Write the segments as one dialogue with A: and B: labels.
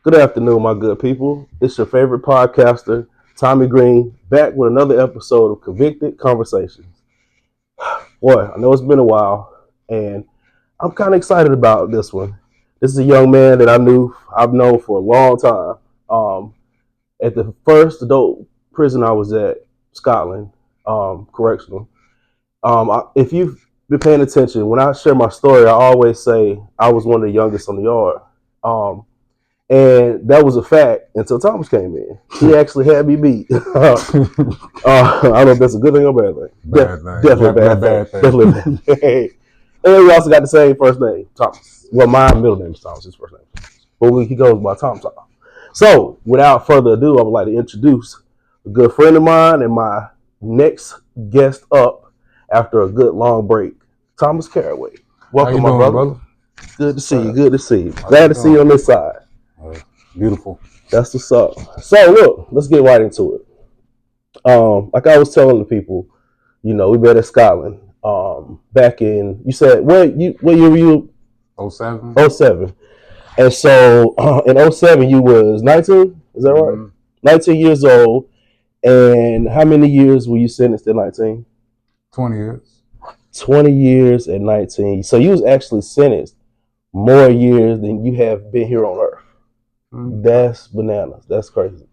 A: Good afternoon, my good people. It's your favorite podcaster, Tommy Green, back with another episode of Convicted Conversations. Boy, I know it's been a while, and I'm kind of excited about this one. This is a young man that I've known for a long time. At the first adult prison I was at, Scotland, correctional. If you've been paying attention, when I share my story, I always say I was one of the youngest on the yard. Um, And that was a fact until Thomas came in. He actually had me beat. I don't know if that's a good thing or bad thing.
B: Bad thing.
A: Definitely a bad thing. Definitely a bad thing. And we also got the same first name, Thomas. Well, my middle name is Thomas, his first name. But he goes by Tom. So, without further ado, I would like to introduce a good friend of mine and my next guest up after a good long break, Thomas Caraway. Welcome,
B: you
A: my
B: doing,
A: brother. Good to see you. Good to see you. Glad to see you on this side.
B: Beautiful.
A: That's what's up. So look, let's get right into it. Like I was telling the people, we met at Scotland. Back in you said what year were you?
B: 07?
A: 07. And so in 07 you was 19, is that right? 19 years old. And how many years were you sentenced at 19?
B: 20 years.
A: 20 years at 19. So you was actually sentenced more years than you have been here on earth. That's bananas. That's crazy.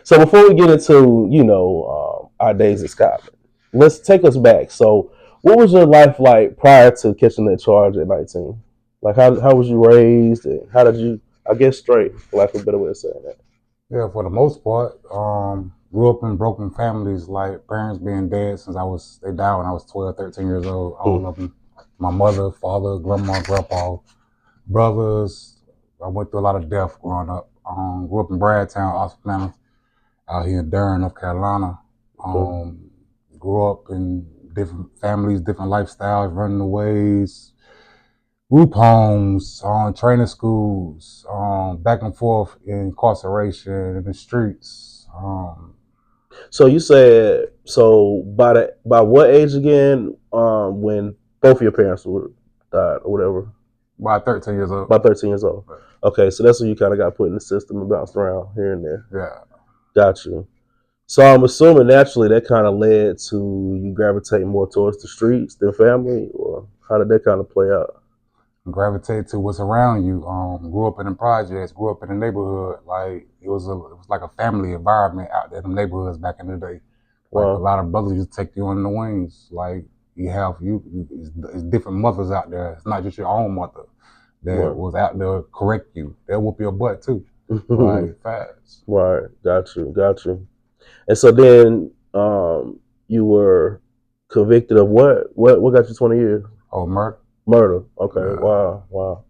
A: So before we get into, our days in Scotland, let's take us back. So what was your life like prior to catching that charge at 19? Like how was you raised and how did you, I guess, straight, for lack of a better way of saying that?
B: Yeah, for the most part, grew up in broken families, like parents being dead since they died when I was 12, 13 years old, all of them. My mother, father, grandma, grandpa, brothers. I went through a lot of death growing up. Grew up in Bradtown, Oxford, out here in Durham, North Carolina. Grew up in different families, different lifestyles, running aways, group homes, training schools, back and forth in incarceration in the streets.
A: So you said by what age again? When both of your parents were died or whatever.
B: By 13 years old.
A: By 13 years old. Right. Okay, so that's when you kind of got put in the system and bounced around here and there.
B: Yeah.
A: Got you. So I'm assuming naturally that kind of led to you gravitating more towards the streets than family, or how did that kind of play out?
B: Gravitate to what's around you. Grew up in the projects, grew up in the neighborhood. Like it was like a family environment out there in the neighborhoods back in the day. Like a lot of brothers used to take you on the wings. Like it's different mothers out there. It's not just your own mother that was out there to correct you. They'll whoop your butt too. Like fast.
A: Right. Got you. And so then you were convicted of what? What got you 20 years?
B: Oh, murder.
A: Murder. Okay. Yeah. Wow.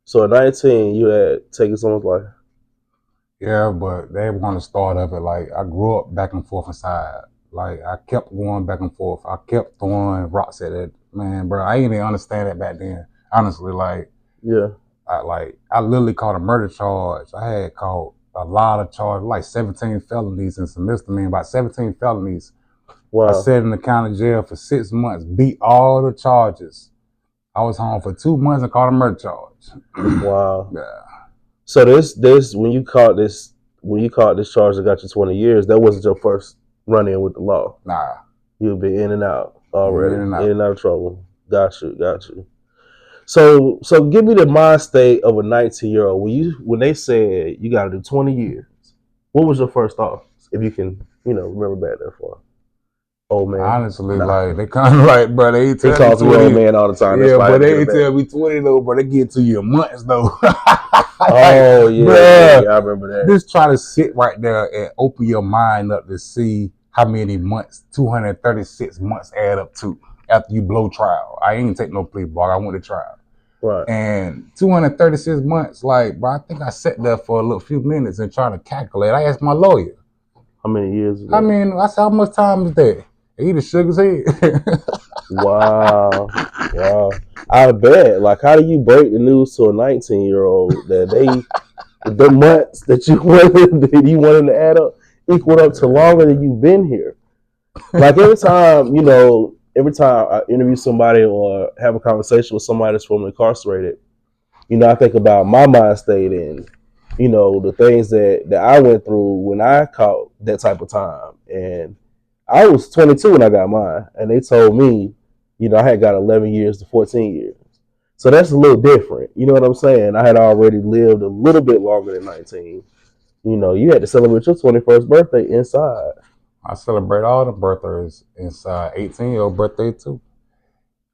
A: So at 19, you had taken someone's life.
B: Yeah, but they want to start of it. Like I grew up back and forth inside. Like I kept going back and forth. I kept throwing rocks at it. Man, bro, I didn't even understand that back then. Honestly, like
A: yeah,
B: I literally caught a murder charge. I had caught a lot of charges, like 17 felonies and some misdemeanors, about 17 felonies. Wow. I sat in the county jail for 6 months, beat all the charges. I was home for 2 months and caught a murder charge.
A: Wow.
B: Yeah.
A: So this when you caught this charge that got you 20 years, that wasn't your first run in with the law.
B: Nah.
A: You've been in and out already. In and out of trouble. Got you. So give me the mind state of a 19-year-old. When they said you gotta do 20 years, what was your first thought? If you can, remember back that far. Old man.
B: Honestly, like they kind of like, bro, they tell me 20.
A: Old man all the time.
B: Yeah, but they tell me 20 though, bro. They get to you in months though.
A: Oh yeah, I remember that.
B: Just try to sit right there and open your mind up to see how many months 236 months add up to after you blow trial. I ain't take no plea bargain. I went to trial.
A: Right.
B: And 236 months, like, bro, I think I sat there for a little few minutes and trying to calculate. I asked my lawyer,
A: how many years?
B: I said, how much time is that? He just shook his head.
A: Wow. I bet. Like, how do you break the news to a 19-year-old that the months that you wanted to add up equal up to longer than you've been here? Like every time I interview somebody or have a conversation with somebody that's formerly incarcerated, I think about my mind state and you know, the things that I went through when I caught that type of time. And I was 22 when I got mine, and they told me, you know, I had got 11 years to 14 years. So that's a little different. You know what I'm saying? I had already lived a little bit longer than 19. You know, you had to celebrate your 21st birthday inside.
B: I celebrate all the birthdays inside. 18-year-old birthday too.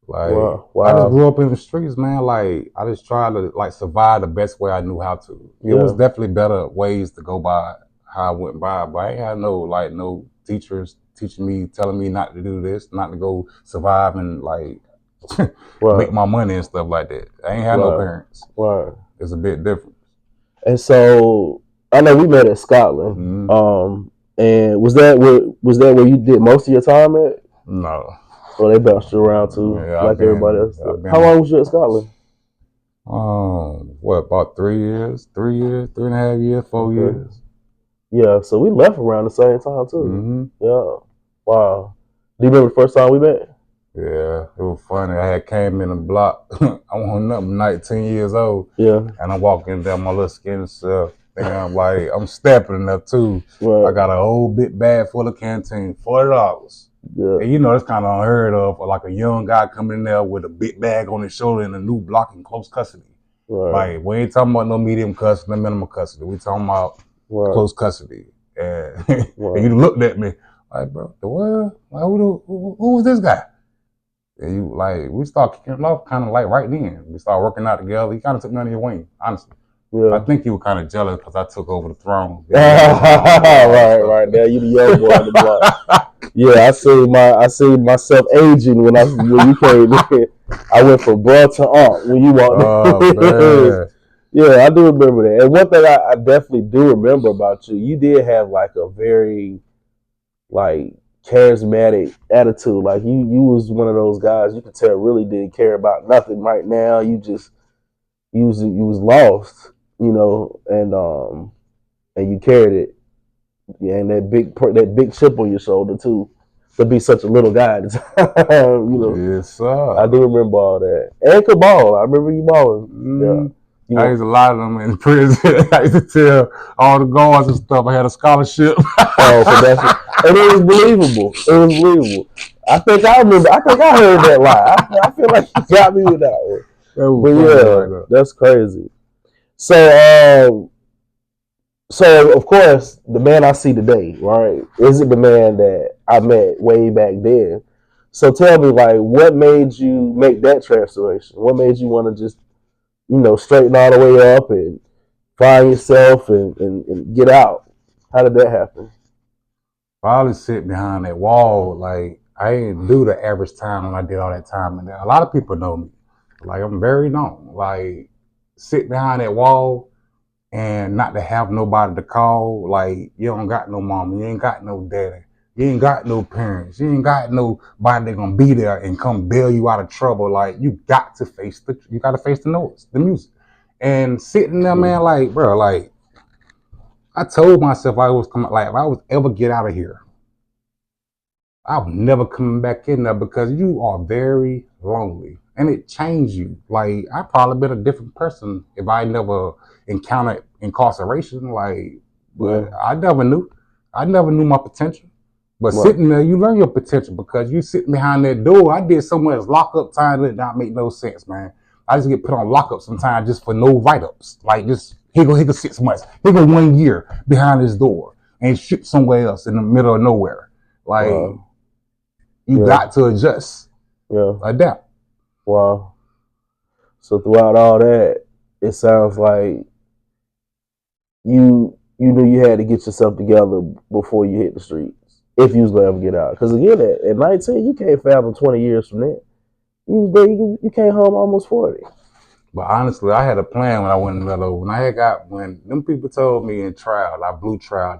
B: Like
A: Wow.
B: I just
A: Wow.
B: grew up in the streets, man. Like I just tried to like survive the best way I knew how to. It was
A: Yeah.
B: definitely better ways to go by how I went by, but I ain't had no teachers teaching me, telling me not to do this, not to go survive and like
A: Right.
B: make my money and stuff like that. I ain't had no
A: Right.
B: parents.
A: Right.
B: It's a bit different.
A: And so I know we met at Scotland.
B: Mm-hmm.
A: And was that where you did most of your time at?
B: No.
A: Or they bounced you around too,
B: Yeah,
A: like everybody else
B: I've
A: did? How
B: been
A: long was you at Scotland?
B: what, about 3 years, 3 years, 3.5 years, four
A: Okay.
B: years.
A: Yeah, so we left around the same time too.
B: Mm-hmm.
A: Yeah. Wow. Do you remember the first time we met?
B: Yeah, it was funny. I had came in the block. I wasn't up 19 years old,
A: Yeah.
B: and I'm walking down my little skinny self. Thinking I'm like, I'm stepping in there too. I
A: Right.
B: got a whole big bag full of canteen, $40.
A: Yeah.
B: And you know, it's kind of unheard of for like a young guy coming in there with a big bag on his shoulder and a new block in close custody.
A: Right.
B: Like, we ain't talking about no medium custody, no minimum custody. We talking about
A: Right.
B: close custody. And,
A: Right.
B: and you looked at me like, bro, the what? Like, who was this guy? And you like, we start kicking it off kind of like right then. We start working out together. He kind of took me under your wing, honestly. I
A: Yeah.
B: think you were kind of jealous because I took over the throne.
A: Right. Now you the young boy on the block. Yeah, I see myself aging when you came in. I went from bro to aunt when you walked in.
B: Man.
A: Yeah, I do remember that. And one thing I definitely do remember about you, you did have like a very like charismatic attitude. Like you was one of those guys you could tell really didn't care about nothing right now. You was lost, you know, and you carried it. Yeah, and that big chip on your shoulder too. To be such a little guy at the time, you know.
B: Yes, sir.
A: I do remember all that. And could ball. I remember you balling. Yeah.
B: I used a lot of them in prison. I used to tell all the guards and stuff I had a scholarship.
A: Oh, so and it was believable. It was believable. I think I heard that lie. I feel like you got me with that one. But yeah, that's crazy. So of course, the man I see today, right, isn't the man that I met way back then. So tell me, like, what made you make that transformation? What made you want to just, you know, straighten all the way up and find yourself and get out? How did that happen?
B: Probably sit behind that wall. Like, I didn't do the average time when I did all that time. And a lot of people know me. Like, I'm very known. Like, sit behind that wall and not to have nobody to call. Like, you don't got no mama, you ain't got no daddy, you ain't got no parents, you ain't got nobody that gonna be there and come bail you out of trouble. Like, you got to face the noise, the music. And sitting there, man, like, bro, like, I told myself I was coming, like, if I was ever get out of here, I'm never coming back in there because you are very lonely and it changed you. Like, I probably been a different person if I never encountered incarceration. Like, but I never knew. I never knew my potential. But sitting there, you learn your potential because you sitting behind that door. I did so much lockup time that not make no sense, man. I just get put on lockup sometimes just for no write-ups. Like, just he go 6 months. He go 1 year behind his door and shoot somewhere else in the middle of nowhere. Like, you got to adjust.
A: Yeah.
B: Adapt.
A: Wow. So throughout all that, it sounds like you knew you had to get yourself together before you hit the streets. If you was gonna ever get out. Because again, at 19, you can't fathom 20 years from that. You came home almost 40.
B: But honestly, I had a plan when I went in Mellow. When them people told me in trial, I blew trial,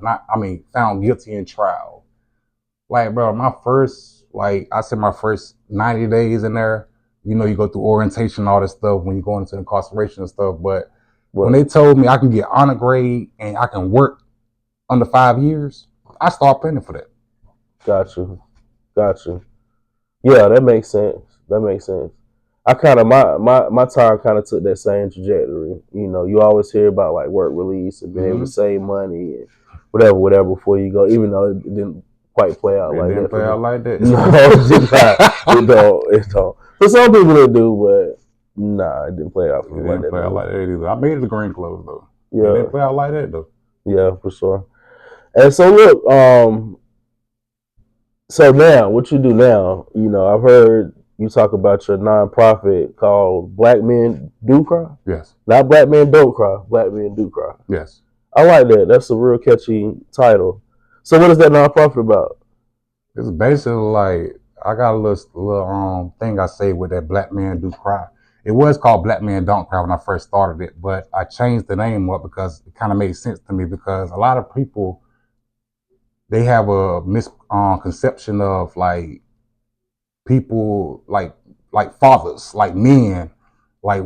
B: found guilty in trial. Like, bro, my first 90 days in there, you know, you go through orientation, all this stuff when you go into incarceration and stuff. But when they told me I can get honor grade and I can work under 5 years, I started planning for that.
A: Got you. Yeah, that makes sense. I kind of my time kind of took that same trajectory. You know, you always hear about like work release and being able to save money and whatever before you go, even though it didn't quite play out
B: It
A: like
B: didn't
A: that.
B: play out like that.
A: No, it did not. It don't. It don't. For some people it do, but nah, it didn't play out for
B: It
A: me like
B: didn't
A: that.
B: play out like that either. I made it to Green Clothes though. It
A: Yeah,
B: didn't play out like that though.
A: yeah, for sure. And so look, so now what you do now? You know, I've heard you talk about your nonprofit called Black Men Do Cry.
B: Yes.
A: Not Black Men Don't Cry. Black Men Do Cry.
B: Yes.
A: I like that. That's a real catchy title. So what is that nonprofit about?
B: It's basically like I got a little thing I say with that Black Men Do Cry. It was called Black Men Don't Cry when I first started it, but I changed the name up because it kind of made sense to me because a lot of people they have a misconception of like people like fathers, like men, like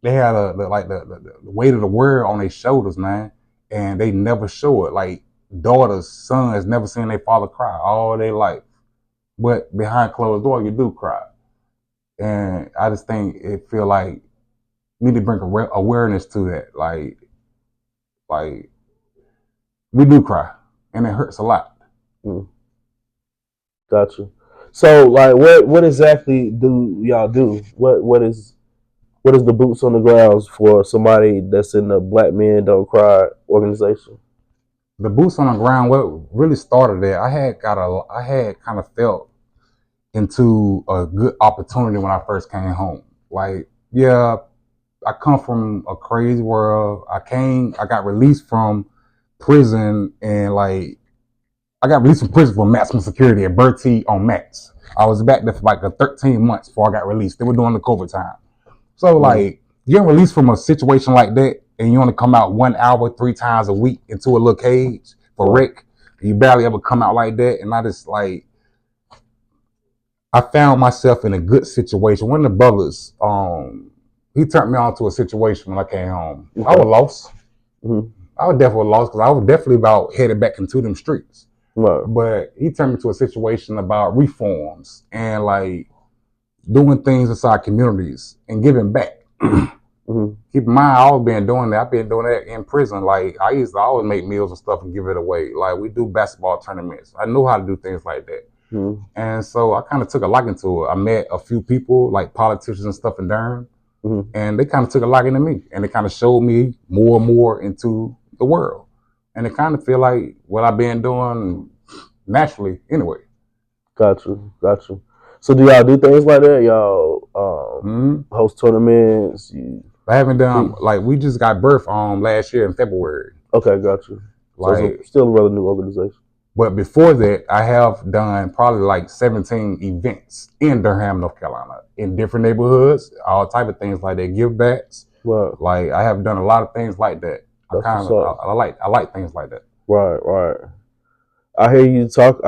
B: they had the weight of the world on their shoulders, man, and they never show it. Like daughters, sons never seen their father cry all their life, but behind closed door, you do cry. And I just think it feel like we need to bring awareness to that. Like we do cry, and it hurts a lot.
A: Gotcha. So like, what exactly do y'all do? What is the boots on the grounds for somebody that's in the Black Men Don't Cry organization?
B: The boots on the ground, what really started there, I had kind of felt into a good opportunity when I first came home. Like, yeah, I come from a crazy world. I got released from prison and like, I got released from prison for maximum security at Bertie on Max. I was back there for like 13 months before I got released. They were doing the COVID time. So like, getting released from a situation like that and you only come out 1 hour, 3 times a week into a little cage for rec. You barely ever come out like that. And I just like, I found myself in a good situation. One of the brothers, he turned me on to a situation when I came home. I was lost. I was definitely lost because I was definitely about headed back into them streets. But he turned me to a situation about reforms and like doing things inside communities and giving back. Keep in mind, I've been doing that. I've been doing that in prison. Like I used to always make meals and stuff and give it away. Like we do basketball tournaments. I know how to do things like that. And so I kind of took a liking to it. I met a few people, like politicians and stuff in Durham, and they kind of took a liking to me. And they kind of showed me more and more into the world. And it kind of feel like what I've been doing naturally anyway.
A: Gotcha. So do y'all do things like that? Y'all host tournaments?
B: I haven't done, like we just got birth last year in February.
A: Okay, gotcha. Like, so it's still a rather new organization.
B: But before that, I have done probably like 17 events in Durham, North Carolina, in different neighborhoods, all type of things like that, give backs.
A: Right.
B: Like I have done a lot of things like that. I like things like that.
A: Right. I hear you talk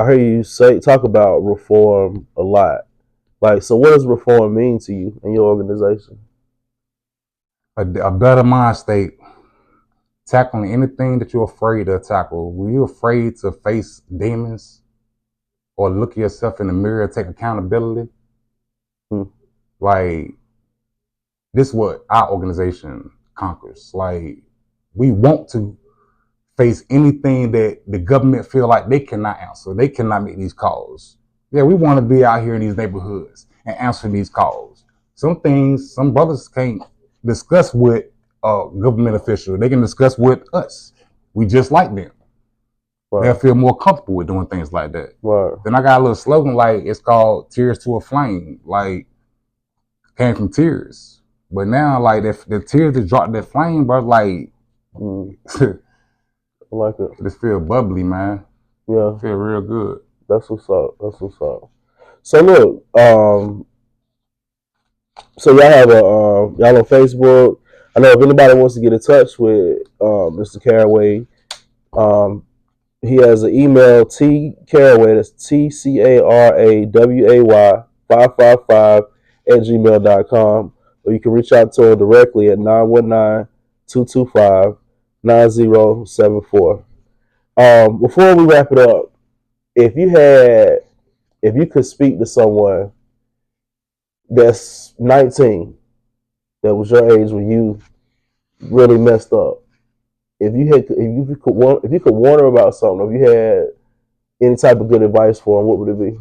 A: about reform a lot. Like, so what does reform mean to you and your organization?
B: A better mind state. Tackling anything that you're afraid to tackle. When you're afraid to face demons or look at yourself in the mirror, take accountability, like this is what our organization conquers. Like we want to face anything that the government feel like they cannot answer. They cannot make these calls. Yeah, we want to be out here in these neighborhoods and answer these calls. Some things, some brothers can't discuss with a government official. They can discuss with us. We just like them. Right. They'll feel more comfortable with doing things like that.
A: Right.
B: Then I got a little slogan, like it's called Tears to a Flame. Like came from tears. But now like the tears that dropped that flame, bro, like
A: I like it.
B: Just feel bubbly, man.
A: Yeah.
B: Feel real good.
A: That's what's up. So look, so y'all have y'all on Facebook. I know if anybody wants to get in touch with Mr. Caraway, he has an email, tcaraway, that's TCARAWAY 555 at gmail.com, or you can reach out to him directly at 919-225-9074. Before we wrap it up, if you could speak to someone that's 19, that was your age when you really messed up, if you could warn her about something, if you had any type of good advice for him, what would it be?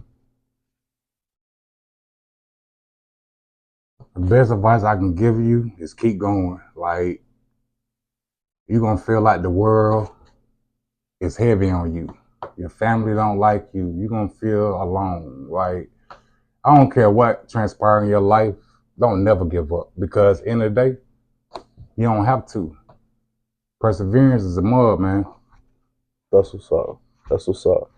B: The best advice I can give you is keep going. Like, you're gonna feel like the world is heavy on you. Your family don't like you. You're gonna feel alone. Like, I don't care what transpires in your life, don't never give up. Because in the day, you don't have to. Perseverance is a mud, man.
A: That's what's up. That's what's up.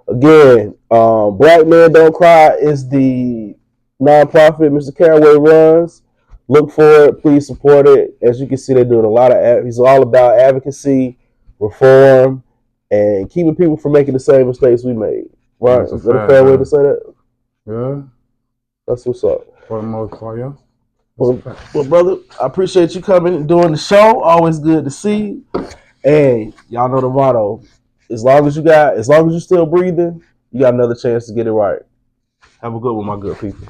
A: Again, Black Men Don't Cry is the nonprofit Mr. Caraway runs. Look for it. Please support it. As you can see, they're doing a lot of. He's all about advocacy, reform, and keeping people from making the same mistakes we made. Right?
B: That's a
A: Is that a
B: fact,
A: fair way
B: man.
A: to say that?
B: Yeah,
A: That's what's up.
B: for the most part, yeah.
A: Well, brother, I appreciate you coming and doing the show. Always good to see you. And y'all know the motto: as long as you're still breathing, you got another chance to get it right. Have a good one, my good people.